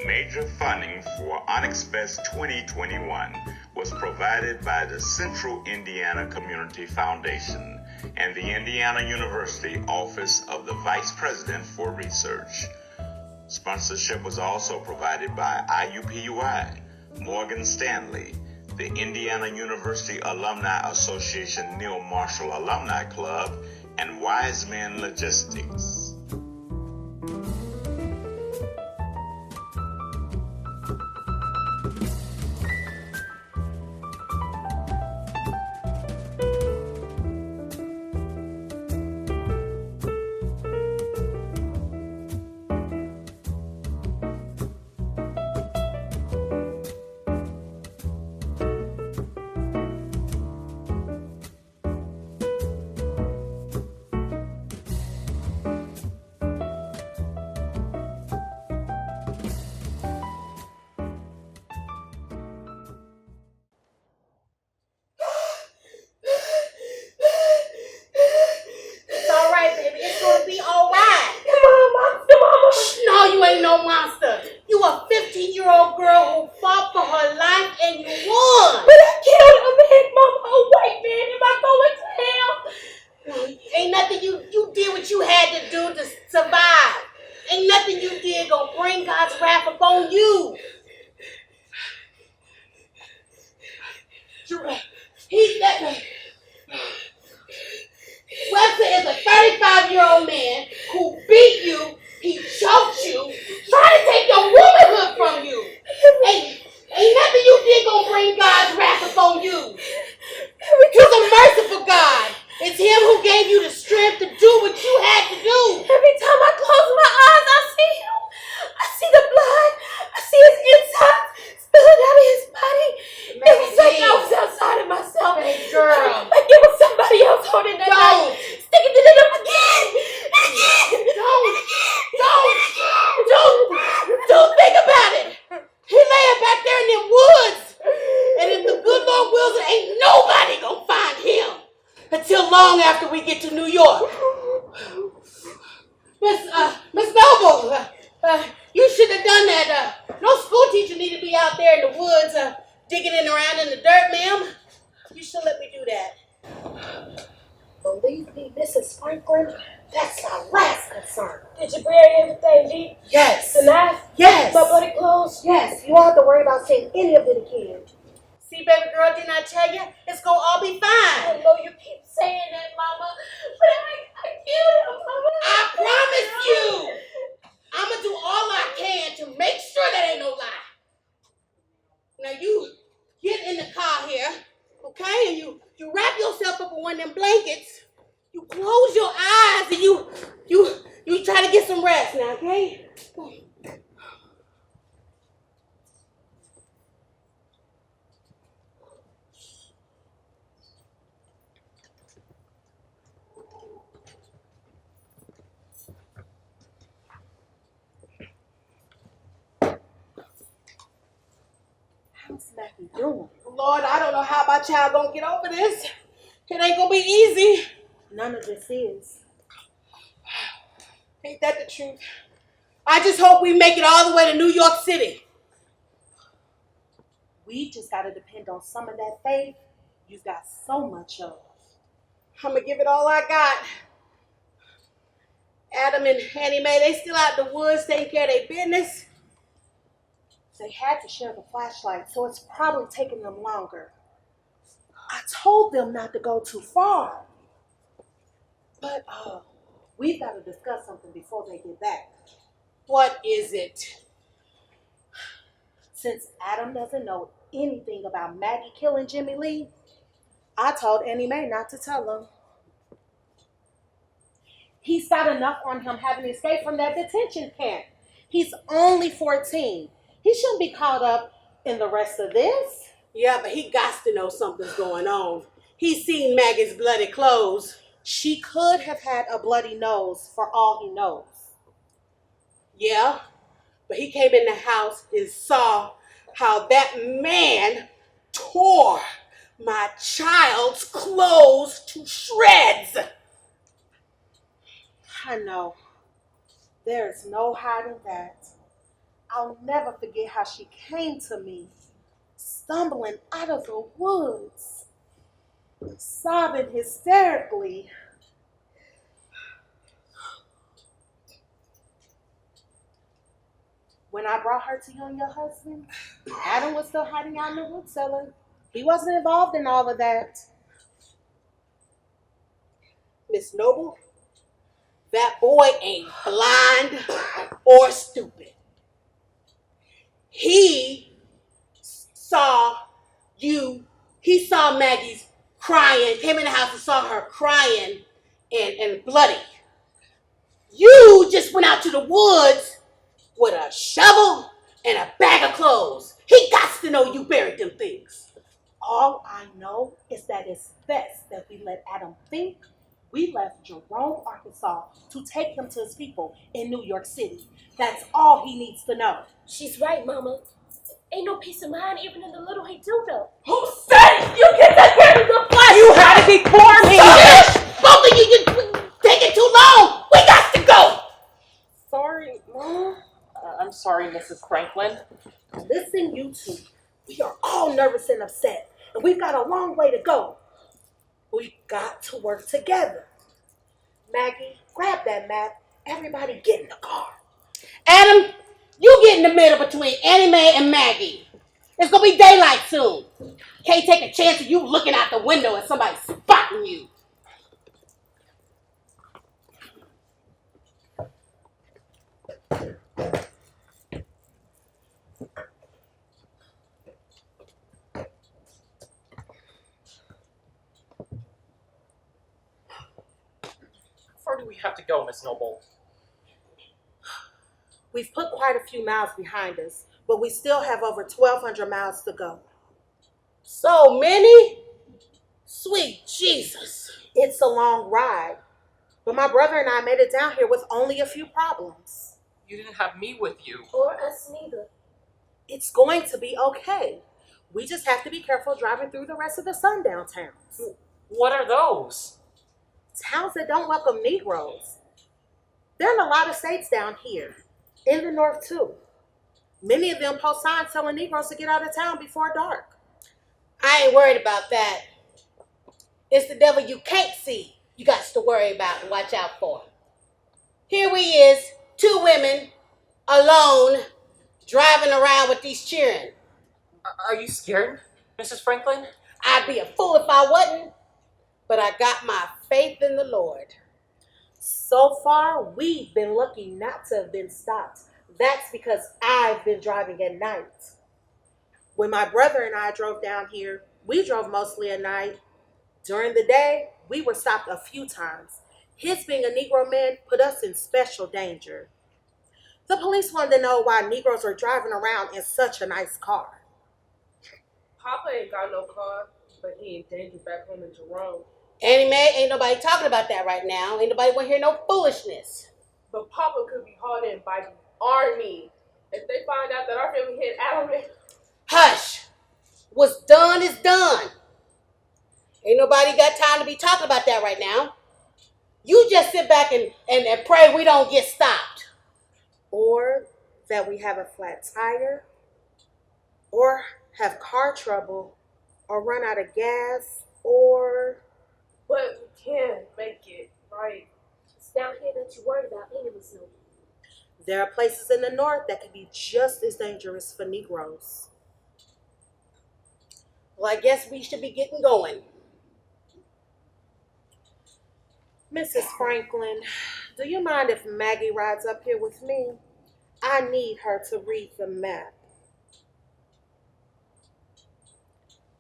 Major funding for OnyxFest 2021 was provided by the Central Indiana Community Foundation and the Indiana University Office of the Vice President for Research. Sponsorship was also provided by IUPUI, Morgan Stanley, the Indiana University Alumni Association Neil Marshall Alumni Club, and Wise Men Logistics. Lord, I don't know how my child gonna get over this. It ain't gonna be easy. None of this is. Ain't that the truth? I just hope we make it all the way to New York City. We just gotta depend on some of that faith you've got so much of. I'm gonna give it all I got. Adam and Annie Mae, they still out in the woods taking care of their business. They had to share the flashlight, so it's probably taking them longer. I told them not to go too far. But we've got to discuss something before they get back. What is it? Since Adam doesn't know anything about Maggie killing Jimmy Lee, I told Annie Mae not to tell him. He's got enough on him having escaped from that detention camp. He's only 14. He shouldn't be caught up in the rest of this. Yeah, but he got to know something's going on. He's seen Maggie's bloody clothes. She could have had a bloody nose for all he knows. Yeah, but he came in the house and saw how that man tore my child's clothes to shreds. I know. There's no hiding that. I'll never forget how she came to me, stumbling out of the woods, sobbing hysterically. When I brought her to you and your husband, Adam was still hiding out in the root cellar. He wasn't involved in all of that. Miss Noble, that boy ain't blind or stupid. He saw he saw Maggie's crying, came in the house and saw her crying and bloody. You just went out to the woods with a shovel and a bag of clothes. He got to know you buried them things. All I know is that it's best that we let Adam think we left Jerome, Arkansas to take him to his people in New York City. That's all he needs to know. She's right, Mama. Ain't no peace of mind even in the little he do know. Who said you can take care of the flesh? You had to be for me. Both of you taking too long. We got to go. Sorry, Mom. I'm sorry, Mrs. Franklin. Listen, you two. We are all nervous and upset, and we've got a long way to go. We've got to work together. Maggie, grab that map. Everybody get in the car. Adam, you get in the middle between Annie Mae and Maggie. It's going to be daylight soon. Can't take a chance of you looking out the window and somebody spotting you. How far do we have to go, Miss Noble? We've put quite a few miles behind us, but we still have over 1,200 miles to go. So many? Sweet Jesus. It's a long ride, but my brother and I made it down here with only a few problems. You didn't have me with you. Or us neither. It's going to be okay. We just have to be careful driving through the rest of the sundown towns. What are those? Towns that don't welcome Negroes. There are a lot of states down here, in the north too. Many of them post signs telling Negroes to get out of town before dark. I ain't worried about that. It's the devil you can't see you got to worry about and watch out for. Here we is, two women, alone, driving around with these children. Are you scared, Mrs. Franklin? I'd be a fool if I wasn't, but I got my faith in the Lord. So far, we've been lucky not to have been stopped. That's because I've been driving at night. When my brother and I drove down here, we drove mostly at night. During the day, we were stopped a few times. His being a Negro man put us in special danger. The police wanted to know why Negroes were driving around in such a nice car. Papa ain't got no car, but he in danger back home in Jerome. Annie Mae, ain't nobody talking about that right now. Ain't nobody want to hear no foolishness. But Papa could be hauled in by the army if they find out that our family hit Adam. Hush. What's done is done. Ain't nobody got time to be talking about that right now. You just sit back and pray we don't get stopped. Or that we have a flat tire, or have car trouble, or run out of gas, or... But we can make it, right? It's down here that you worried about, ain't it, Miss Noble? There are places in the north that can be just as dangerous for Negroes. Well, I guess we should be getting going. Mrs. Franklin, do you mind if Maggie rides up here with me? I need her to read the map.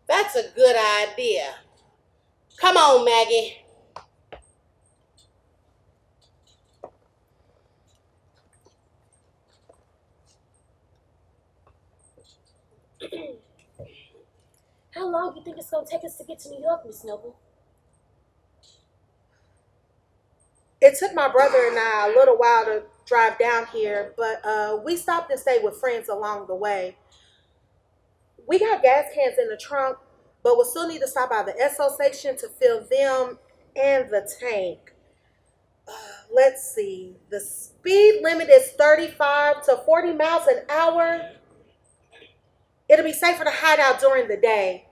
That's a good idea. Come on, Maggie. How long do you think it's going to take us to get to New York, Miss Noble? It took my brother and I a little while to drive down here, but we stopped and stayed with friends along the way. We got gas cans in the trunk, but we'll still need to stop by the Esso station to fill them and the tank. Let's see. The speed limit is 35 to 40 miles an hour. It'll be safer to hide out during the day.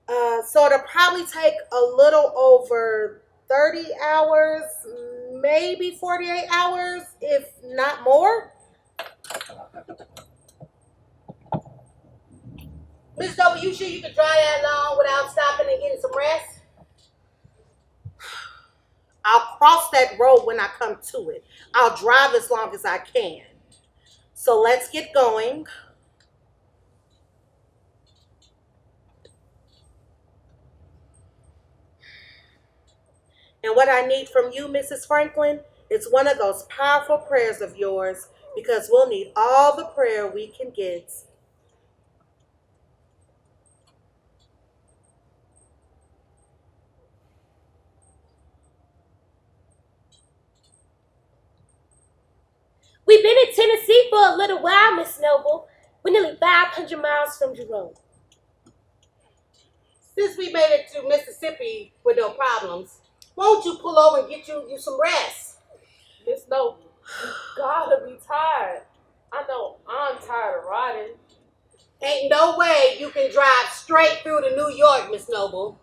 So it'll probably take a little over 30 hours, maybe 48 hours, if not more. Miss Dover, you sure you can drive that long without stopping and getting some rest? I'll cross that road when I come to it. I'll drive as long as I can. So let's get going. And what I need from you, Mrs. Franklin, is one of those powerful prayers of yours, because we'll need all the prayer we can get. We've been in Tennessee for a little while, Miss Noble. We're nearly 500 miles from Jerome. Since we made it to Mississippi with no problems, won't you pull over and get you some rest? Miss Noble, you gotta be tired. I know I'm tired of riding. Ain't no way you can drive straight through to New York, Miss Noble.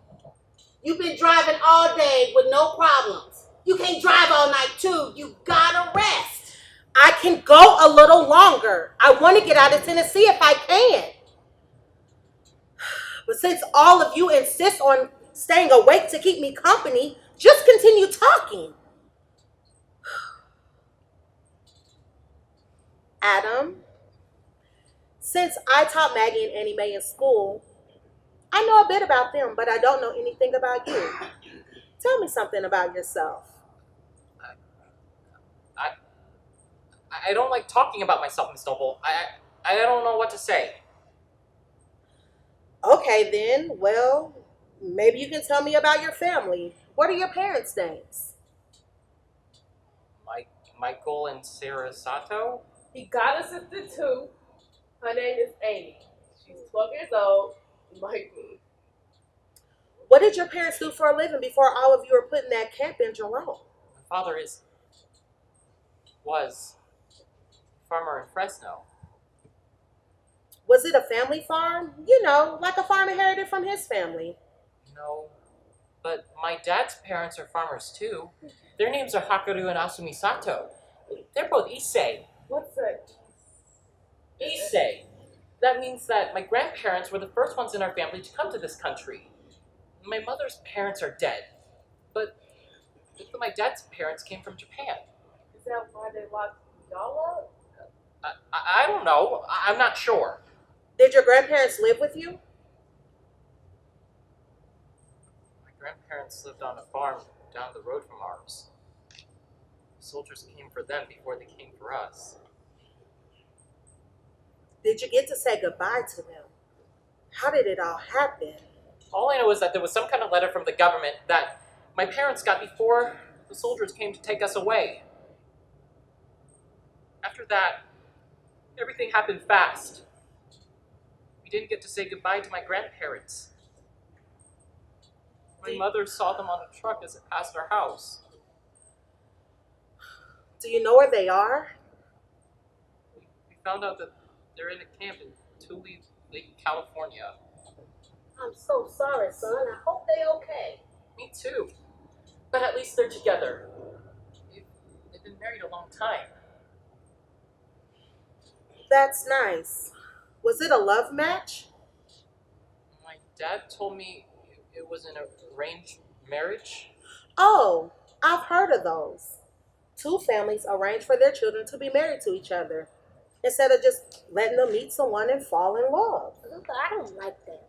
You've been driving all day with no problems. You can't drive all night too. You gotta rest. I can go a little longer. I want to get out of Tennessee if I can. But since all of you insist on staying awake to keep me company, just continue talking. Adam, since I taught Maggie and Annie Mae in school, I know a bit about them, but I don't know anything about you. Tell me something about yourself. I don't like talking about myself, Miss Noble. I don't know what to say. Okay then, well, maybe you can tell me about your family. What are your parents' names? Michael and Sarah Sato? He got a sister too. Her name is Amy. She's 12 years old, like me. What did your parents do for a living before all of you were put in that camp in Jerome? My father was farmer in Fresno. Was it a family farm? You know, like a farm inherited from his family. No, but my dad's parents are farmers too. Their names are Hakaru and Asumi Sato. They're both Issei. What's that? Issei. That means that my grandparents were the first ones in our family to come to this country. My mother's parents are dead, but my dad's parents came from Japan. Is that why they locked y'all up? I don't know. I'm not sure. Did your grandparents live with you? My grandparents lived on a farm down the road from ours. The soldiers came for them before they came for us. Did you get to say goodbye to them? How did it all happen? All I know is that there was some kind of letter from the government that my parents got before the soldiers came to take us away. After that, everything happened fast. We didn't get to say goodbye to my grandparents. My mother saw them on a truck as it passed our house. Do you know where they are? We found out that they're in a camp in Tule Lake, California. I'm so sorry, son. I hope they okay. Me too. But at least they're together. They've been married a long time. That's nice. Was it a love match? My dad told me it was an arranged marriage. Oh, I've heard of those. Two families arrange for their children to be married to each other instead of just letting them meet someone and fall in love. I don't like that.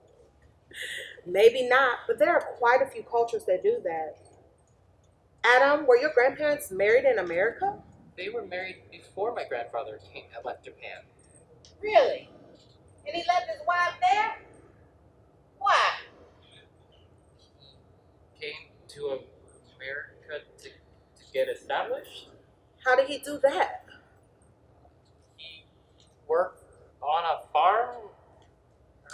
Maybe not, but there are quite a few cultures that do that. Adam, were your grandparents married in America? They were married before my grandfather left Japan. Really? And he left his wife there? Why? He came to America to get established. How did he do that? He worked on a farm,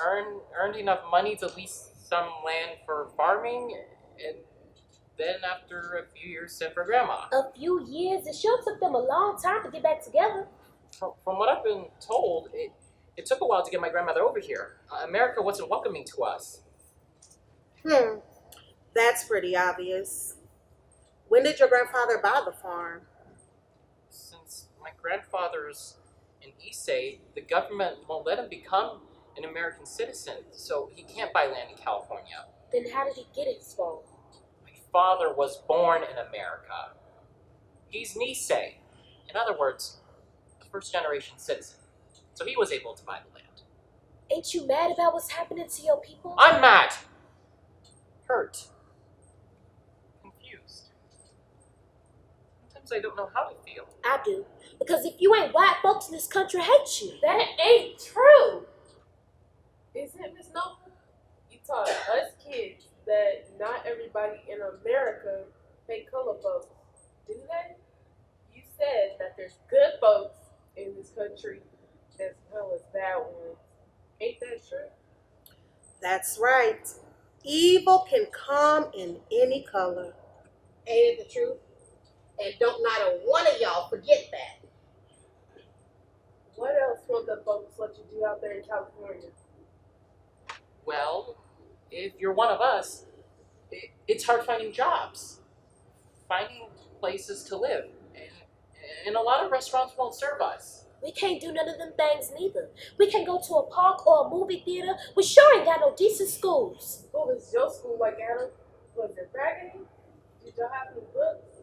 earned enough money to lease some land for farming, and Then after a few years sent for grandma. A few years? It sure took them a long time to get back together. From what I've been told, it took a while to get my grandmother over here. America wasn't welcoming to us. That's pretty obvious. When did your grandfather buy the farm? Since my grandfather's in Issei, the government won't let him become an American citizen, so he can't buy land in California. Then how did he get his phone? My father was born in America. He's Nisei. In other words, a first-generation citizen. So he was able to buy the land. Ain't you mad about what's happening to your people? I'm mad. Hurt. Confused. Sometimes I don't know how to feel. I do. Because if you ain't white, folks in this country hate you. That ain't true. Isn't it, Miss Noble? You taught us kids that not everybody in America hate color folks, do they? You said that there's good folks in this country as well as bad ones. Ain't that true? That's right. Evil can come in any color. Ain't it the truth? And don't not a one of y'all forget that. What else won't the folks let you do out there in California? Well, if you're one of us, it's hard finding jobs, finding places to live, and a lot of restaurants won't serve us. We can't do none of them things neither. We can't go to a park or a movie theater. We sure ain't got no decent schools. What was your school like, Adam? Was it raggedy? Did y'all have any books?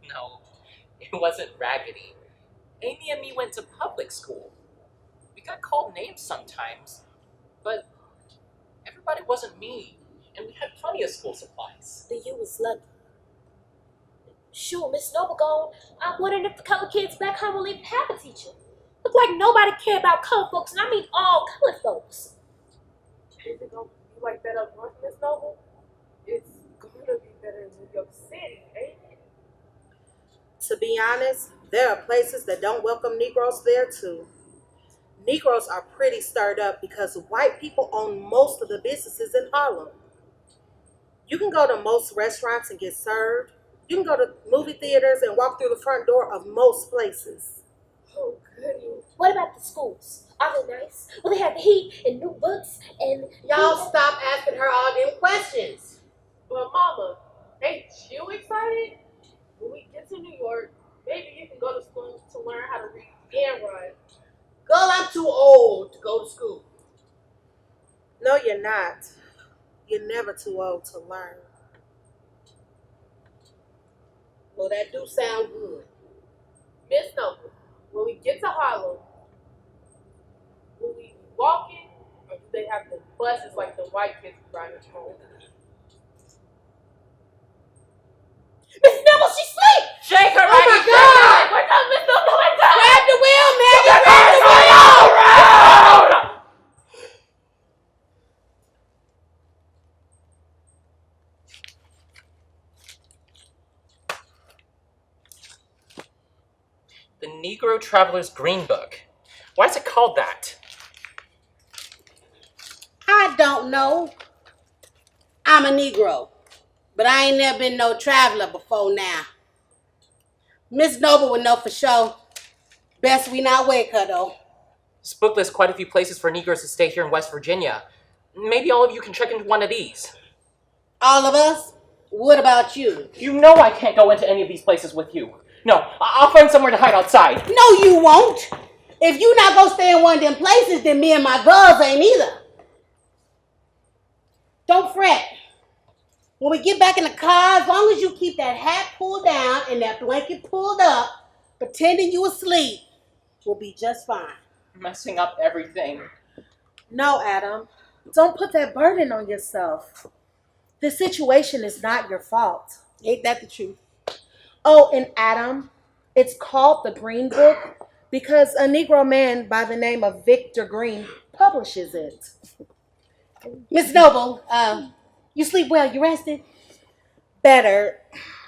No, it wasn't raggedy. Amy and me went to public school. We got called names sometimes, but everybody wasn't mean, and we had plenty of school supplies. Then you was lucky. Sure, Miss Noble gone. I'm wondering if the colored kids back home will even have a teacher. Look like nobody care about colored folks, and I mean all colored folks. Is it gonna be like that up north, Miss Noble? It's gonna be better in New York City, ain't it? To be honest, there are places that don't welcome Negroes there too. Negroes are pretty stirred up because white people own most of the businesses in Harlem. You can go to most restaurants and get served. You can go to movie theaters and walk through the front door of most places. Oh, goodness. What about the schools? Are they nice? Will they have the heat and new books and... Y'all stop asking her all them questions. But Mama, ain't you excited? When we get to New York, maybe you can go to school to learn how to read and write. Girl, I'm too old to go to school. No, you're not. You're never too old to learn. Well, that do sound good. Miss Noble, when we get to Harlem, will we be walking or do they have the buses like the white kids riding home? Miss Noble, she sleep! Shake her, Oh my Maggie! God! Wake up, Miss Noble, wake up! Grab the wheel, Maggie! Grab the wheel! The Negro Traveler's Green Book. Why is it called that? I don't know. I'm a Negro, but I ain't never been no traveler before now. Miss Noble would know for sure. Best we not wake her, though. This book lists quite a few places for Negroes to stay here in West Virginia. Maybe all of you can check into one of these. All of us? What about you? You know I can't go into any of these places with you. No, I'll find somewhere to hide outside. No, you won't. If you not gonna stay in one of them places, then me and my girls ain't either. Don't fret. When we get back in the car, as long as you keep that hat pulled down and that blanket pulled up, pretending you asleep, we'll be just fine. Messing up everything. No, Adam. Don't put that burden on yourself. The situation is not your fault. Ain't that the truth? Oh, and Adam, it's called the Green Book because a Negro man by the name of Victor Green publishes it. Miss Noble, you sleep well? You rested? Better.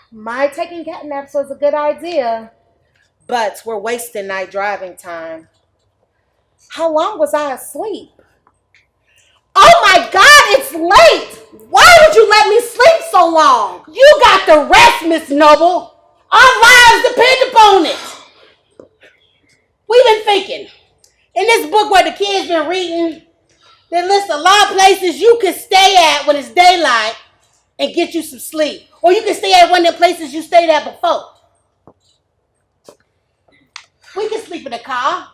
My taking cat naps was a good idea, but we're wasting night driving time. How long was I asleep? Oh my God, it's late. Why would you let me sleep so long? You got to rest, Miss Noble. Our lives depend upon it. We've been thinking. In this book where the kids been reading, they list a lot of places you can stay at when it's daylight and get you some sleep. Or you can stay at one of the places you stayed at before. We can sleep in the car.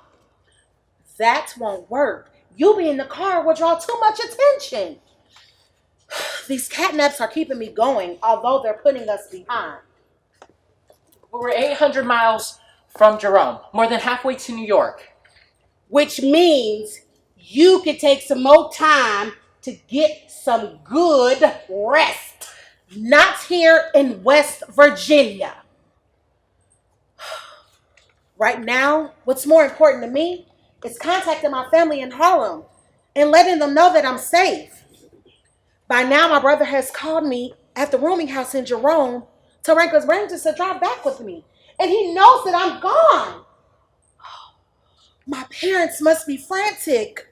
That won't work. You being in the car will draw too much attention. These catnaps are keeping me going, although they're putting us behind. We're 800 miles from Jerome, more than halfway to New York. Which means you can take some more time to get some good rest. Not here in West Virginia. Right now, what's more important to me is contacting my family in Harlem and letting them know that I'm safe. By now, my brother has called me at the rooming house in Jerome to arrange to drive back with me. And he knows that I'm gone. My parents must be frantic.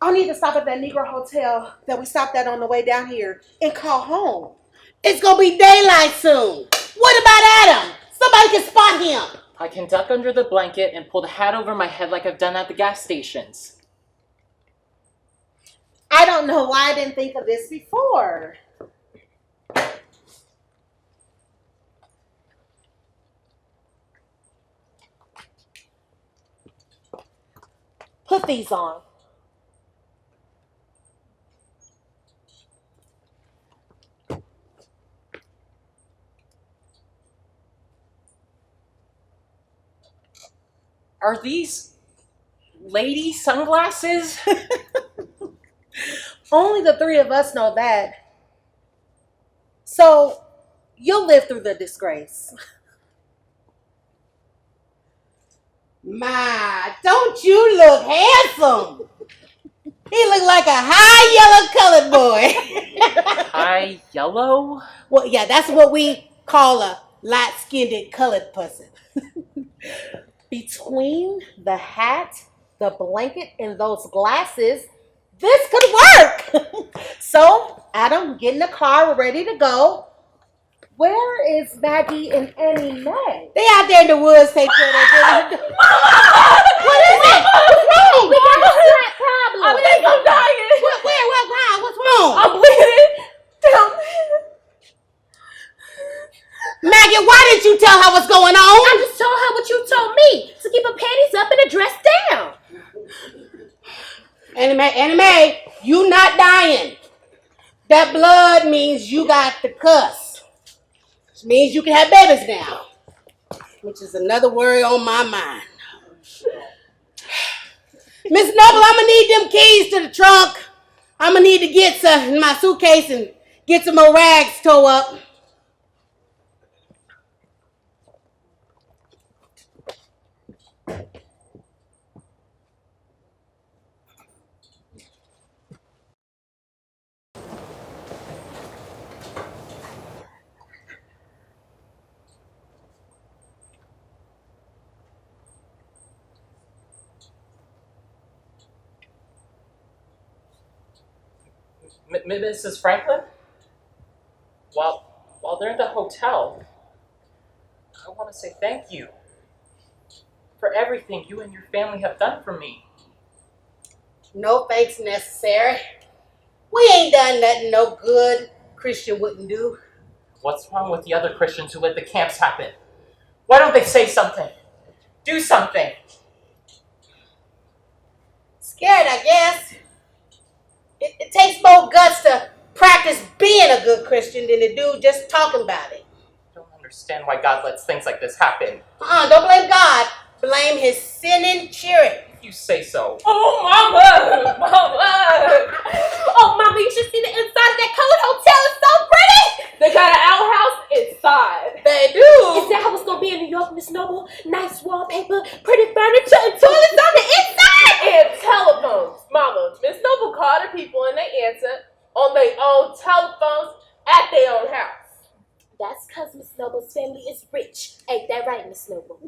I'll need to stop at that Negro hotel that we stopped at on the way down here and call home. It's going to be daylight soon. What about Adam? Somebody can spot him. I can duck under the blanket and pull the hat over my head like I've done at the gas stations. I don't know why I didn't think of this before. Put these on. Are these lady sunglasses? Only the three of us know that. So, you'll live through the disgrace. My, don't you look handsome? He look like a high yellow colored boy. High yellow? Well, yeah, that's what we call a light-skinned colored person. Between the hat, the blanket, and those glasses, this could work. So, Adam, get in the car. We're ready to go. Where is Maggie and Annie Mae? They out there in the woods taking care of their business. What is it? What's wrong? We got a slight problem. I think I'm dying. What's wrong? I'm bleeding. Help. Maggie, why didn't you tell her what's going on? I just told her what you told me, to keep her panties up and her dress down. Annie Mae, you not dying. That blood means you got the cuss. Which means you can have babies now. Which is another worry on my mind. Miss Noble, I'm going to need them keys to the trunk. I'm going to need to get some in my suitcase and get some more rags towed up. Mrs. Franklin? While they're in the hotel, I want to say thank you for everything you and your family have done for me. No thanks necessary. We ain't done nothing no good Christian wouldn't do. What's wrong with the other Christians who let the camps happen? Why don't they say something? Do something. Scared, I guess. It takes more guts to practice being a good Christian than to do just talking about it. I don't understand why God lets things like this happen. Don't blame God. Blame his sinning children. You say so. Oh, Mama! Mama! Oh, Mama, you should see the inside of that colored hotel. It's so pretty. They got an outhouse inside. They do. Is that how it's going to be in New York, Miss Noble? Nice wallpaper, pretty furniture, and toilets on the inside. And telephones. Mama, Miss Noble called her people and they answered on their own telephones at their own house. That's because Miss Noble's family is rich. Ain't that right, Miss Noble?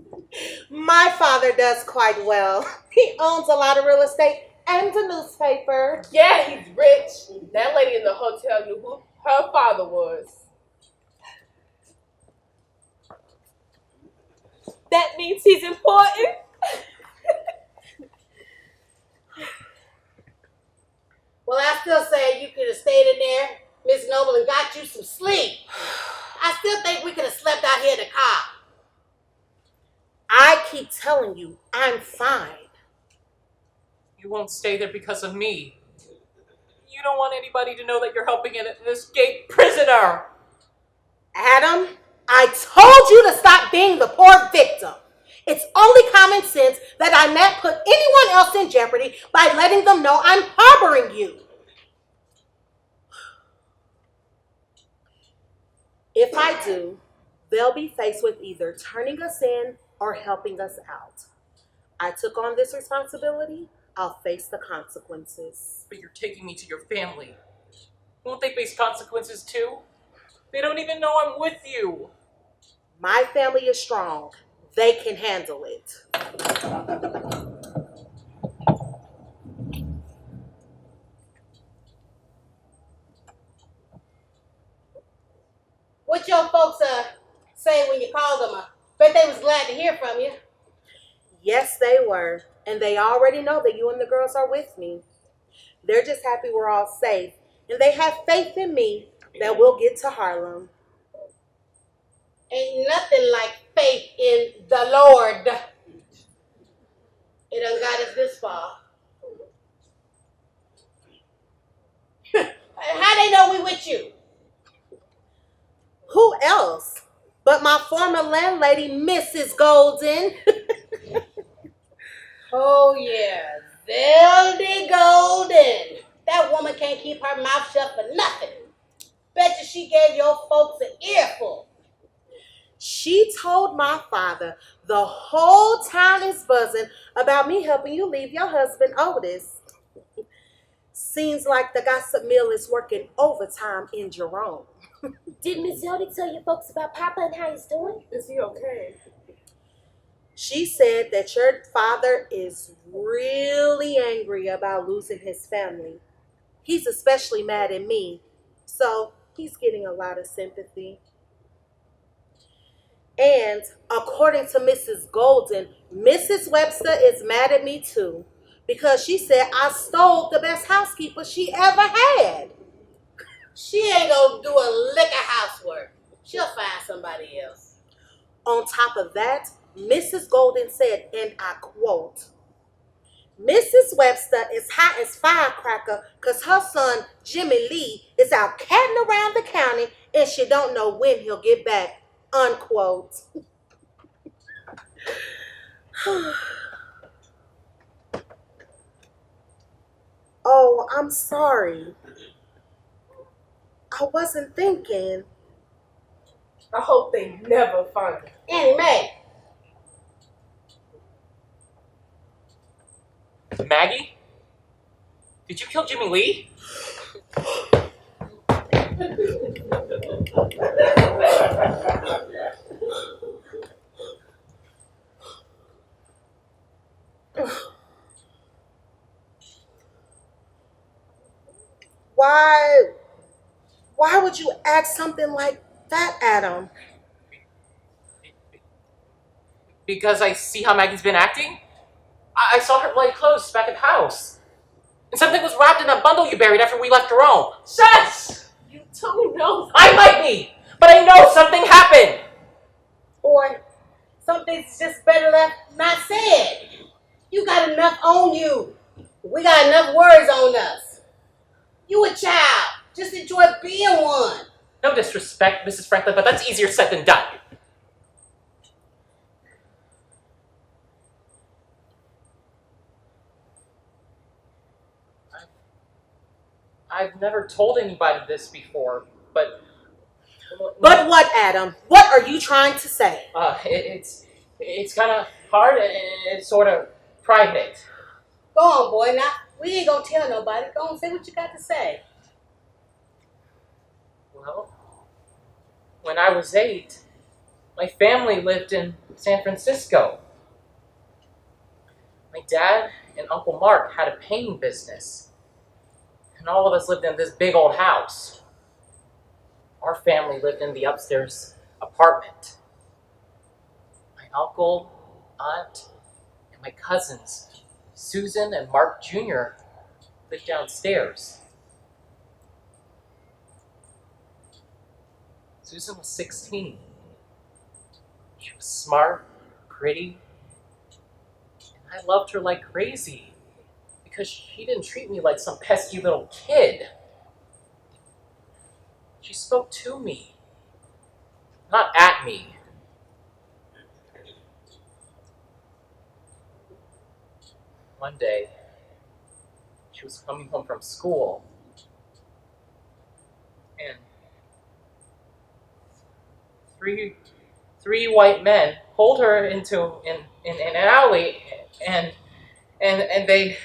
My father does quite well. He owns a lot of real estate And the newspaper. Yeah, he's rich. That lady in the hotel knew who her father was. That means he's important. Well, I still say you could have stayed in there, Miss Noble, and got you some sleep. I still think we could have slept out here in the car. I keep telling you, I'm fine. You won't stay there because of me. You don't want anybody to know that you're helping an escaped prisoner. Adam, I told you to stop being the poor victim. It's only common sense that I not put anyone else in jeopardy by letting them know I'm harboring you. If I do, they'll be faced with either turning us in or helping us out. I took on this responsibility. I'll face the consequences. But you're taking me to your family. Won't they face consequences too? They don't even know I'm with you. My family is strong. They can handle it. What your folks say when you called them? I bet they was glad to hear from you. Yes, they were. And they already know that you and the girls are with me. They're just happy we're all safe. And they have faith in me that we'll get to Harlem. Ain't nothing like faith in the Lord. It done got us this far. How they know we with you? Who else but my former landlady, Mrs. Golden? Oh yeah, Veldy Golden. That woman can't keep her mouth shut for nothing. Bet you she gave your folks an earful. She told my father the whole town is buzzing about me helping you leave your husband, Otis. Seems like the gossip mill is working overtime in Jerome. Did Miss Zelda tell your folks about Papa and how he's doing? Is he okay? She said that your father is really angry about losing his family. He's especially mad at me, so he's getting a lot of sympathy. And according to Mrs. Golden, Mrs. Webster is mad at me too, because she said I stole the best housekeeper she ever had. She ain't gonna do a lick of housework. She'll find somebody else. On top of that, Mrs. Golden said, and I quote, Mrs. Webster is hot as firecracker because her son, Jimmy Lee, is out catting around the county and she don't know when he'll get back, unquote. Oh, I'm sorry. I wasn't thinking. I hope they never find him. Annie Mae. Maggie? Did you kill Jimmy Lee? Why would you ask something like that, Adam? Because I see how Maggie's been acting? I saw her bloody clothes back at the house. And something was wrapped in that bundle you buried after we left Jerome. Shush! You don't know. I might be, but I know something happened. Or something's just better left not said. You got enough on you. We got enough words on us. You a child. Just enjoy being one. No disrespect, Mrs. Franklin, but that's easier said than done. I've never told anybody this before, but... But what, Adam? What are you trying to say? It's kind of hard and it's sort of private. Go on, boy. Now, we ain't gonna tell nobody. Go on, say what you got to say. Well, when I was 8, my family lived in San Francisco. My dad and Uncle Mark had a painting business, and all of us lived in this big old house. Our family lived in the upstairs apartment. My uncle, aunt, and my cousins, Susan and Mark Jr., lived downstairs. Susan was 16. She was smart, pretty, and I loved her like crazy because she didn't treat me like some pesky little kid. She spoke to me, not at me. One day, she was coming home from school, and three white men pulled her into an alley, and they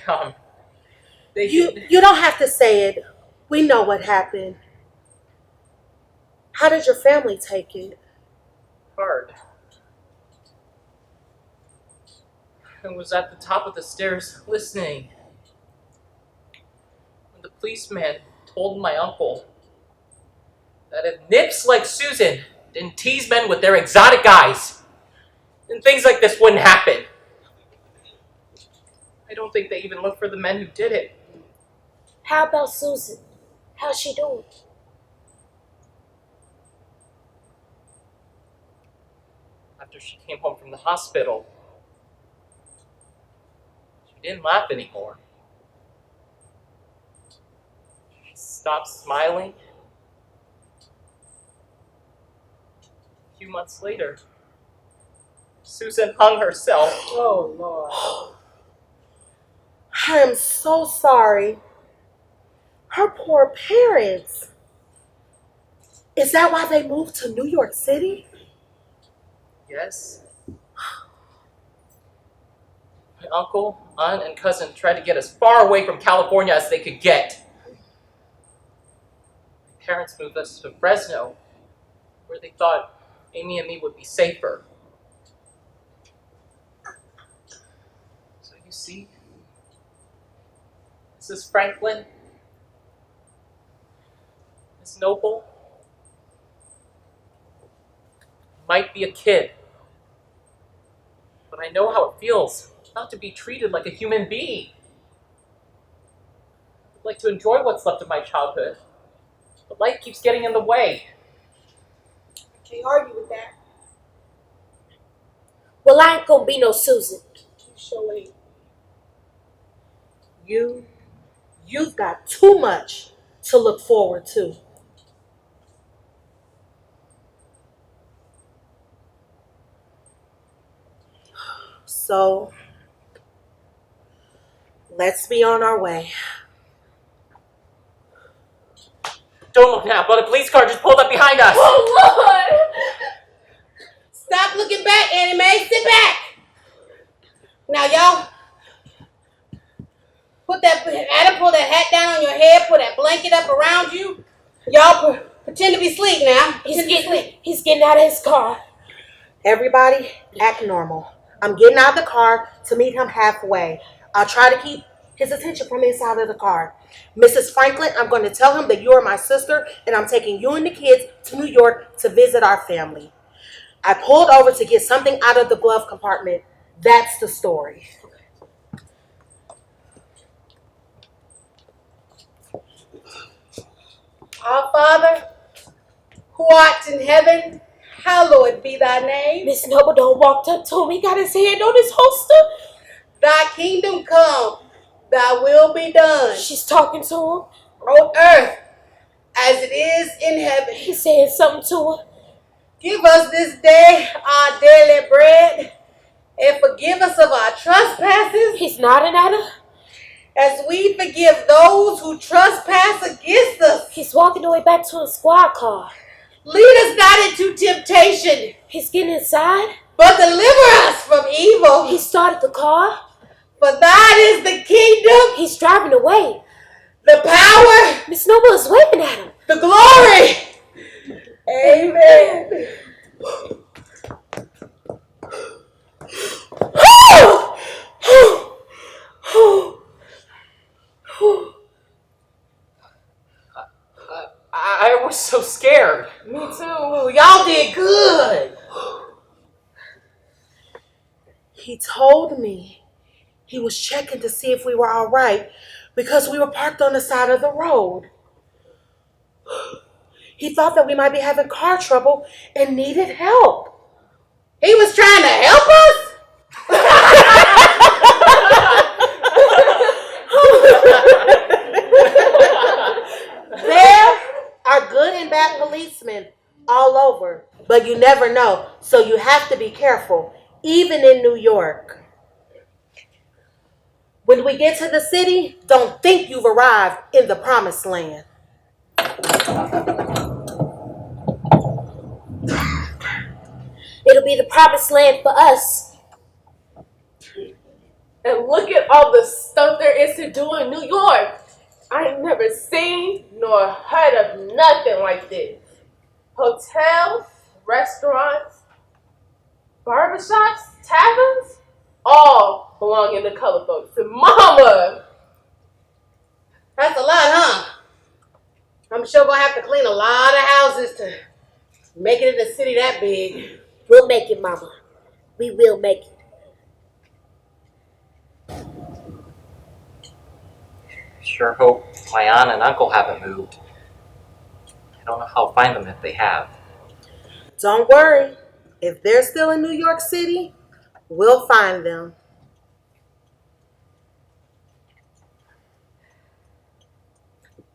You don't have to say it. We know what happened. How did your family take it? hard. I was at the top of the stairs listening when the policeman told my uncle that if nips like Susan didn't tease men with their exotic eyes, then things like this wouldn't happen. I don't think they even looked for the men who did it. How about Susan? How's she doing? After she came home from the hospital, she didn't laugh anymore. She stopped smiling. A few months later, Susan hung herself. Oh, Lord. I am so sorry. Her poor parents. Is that why they moved to New York City? Yes. My uncle, aunt, and cousin tried to get as far away from California as they could get. My parents moved us to Fresno, where they thought Amy and me would be safer. So you see, Mrs. Franklin, Miss Noble, might be a kid, but I know how it feels not to be treated like a human being. I'd like to enjoy what's left of my childhood, but life keeps getting in the way. I can't argue with that. Well, I ain't gonna be no Susan. You sure ain't. You've got too much to look forward to. So, let's be on our way. Don't look now, but a police car just pulled up behind us. Oh, Lord! Stop looking back, Annie Mae. Sit back. Now, y'all, pull that hat down on your head. Put that blanket up around you. Y'all pretend to be asleep now. He's getting out of his car. Everybody, act normal. I'm getting out of the car to meet him halfway. I'll try to keep his attention from inside of the car. Mrs. Franklin, I'm going to tell him that you are my sister and I'm taking you and the kids to New York to visit our family. I pulled over to get something out of the glove compartment. That's the story. Our Father, who art in heaven, hallowed be thy name. Miss Noble don't walked up to him. He got his hand on his holster. Thy kingdom come, thy will be done She's talking to him. on earth as it is in heaven. He's saying something to her. Give us this day our daily bread, and forgive us of our trespasses, He's nodding at her. as we forgive those who trespass against us. He's walking the way back to his squad car. Lead us not into temptation, He's getting inside. but deliver us from evil. He started the car. For thine is the kingdom, He's driving away. the power, Miss Noble is waving at him. the glory. Amen. so scared. Me too. Y'all did good. He told me he was checking to see if we were all right because we were parked on the side of the road. He thought that we might be having car trouble and needed help. He was trying to help us? There are good and bad policemen all over, but you never know, so you have to be careful, even in New York. When we get to the city, don't think you've arrived in the promised land. It'll be the promised land for us. And look at all the stuff there is to do in New York. I ain't never seen nor heard of nothing like this. Hotels, restaurants, barbershops, taverns, all belonging to color folks. And mama! That's a lot, huh? I'm sure gonna have to clean a lot of houses to make it in the city that big. We'll make it, Mama. We will make it. Sure hope my aunt and uncle haven't moved. I don't know how I'll find them if they have. Don't worry. If they're still in New York City, we'll find them.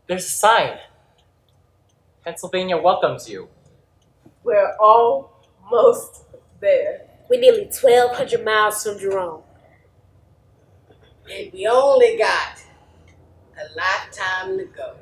There's a sign. Pennsylvania welcomes you. We're almost there. We're nearly 1,200 miles from Jerome. And we only got a lifetime to go.